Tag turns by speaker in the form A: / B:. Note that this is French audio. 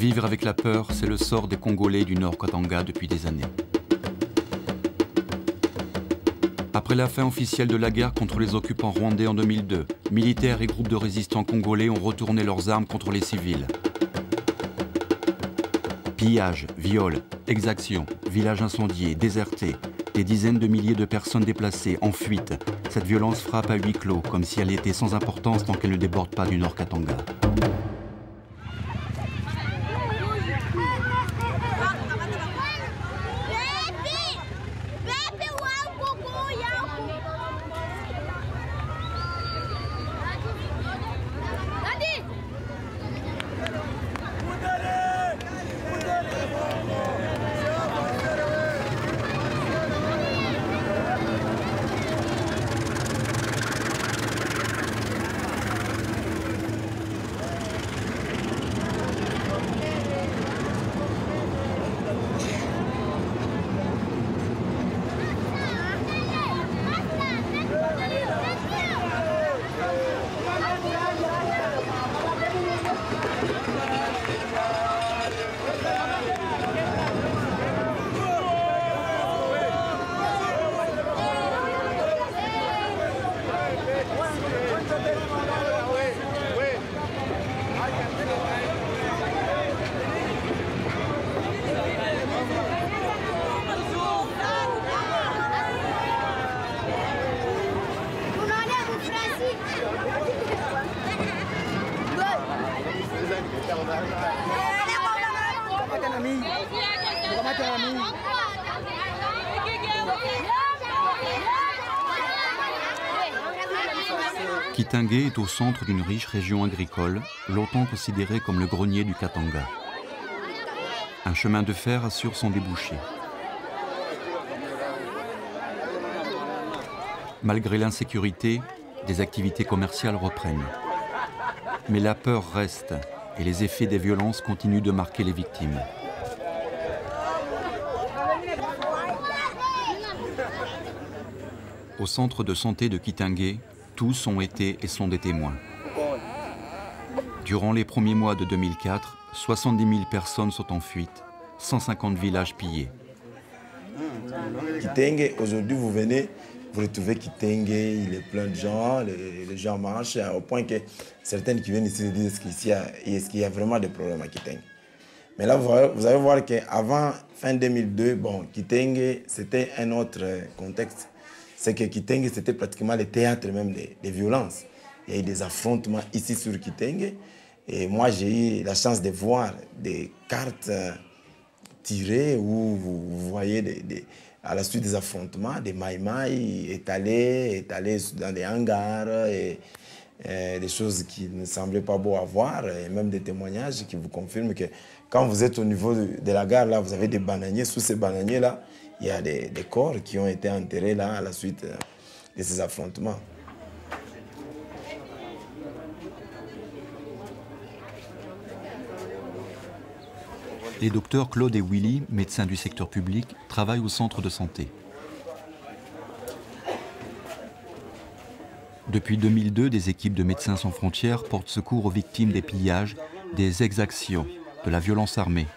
A: Vivre avec la peur, c'est le sort des Congolais du Nord Katanga depuis des années. Après la fin officielle de la guerre contre les occupants rwandais en 2002, militaires et groupes de résistants congolais ont retourné leurs armes contre les civils. Pillages, viols, exactions, villages incendiés, désertés, des dizaines de milliers de personnes déplacées, en fuite. Cette violence frappe à huis clos, comme si elle était sans importance tant qu'elle ne déborde pas du Nord Katanga. Kitenge est au centre d'une riche région agricole, longtemps considérée comme le grenier du Katanga. Un chemin de fer assure son débouché. Malgré l'insécurité, des activités commerciales reprennent. Mais la peur reste et les effets des violences continuent de marquer les victimes. Au centre de santé de Kitenge, tous ont été et sont des témoins. Durant les premiers mois de 2004, 70 000 personnes sont en fuite, 150 villages pillés.
B: Kitenge, aujourd'hui vous venez, vous retrouvez Kitenge, il est plein de gens, les gens marchent, au point que certaines qui viennent ici se disent est-ce qu'il y a vraiment des problèmes à Kitenge. Mais là, vous allez voir qu'avant fin 2002, bon, Kitenge, c'était un autre contexte. C'est que Kitenge, c'était pratiquement le théâtre même des violences. Il y a eu des affrontements ici sur Kitenge. Et moi, j'ai eu la chance de voir des cartes tirées où vous voyez à la suite des affrontements, des maïmaïs étalés dans des hangars, et des choses qui ne semblaient pas beaux à voir, et même des témoignages qui vous confirment que quand vous êtes au niveau de la gare, là, vous avez des bananiers. Sous ces bananiers-là, il y a des corps qui ont été enterrés là à la suite de ces affrontements.
A: Les docteurs Claude et Willy, médecins du secteur public, travaillent au centre de santé. Depuis 2002, des équipes de Médecins sans frontières portent secours aux victimes des pillages, des exactions, de la violence armée.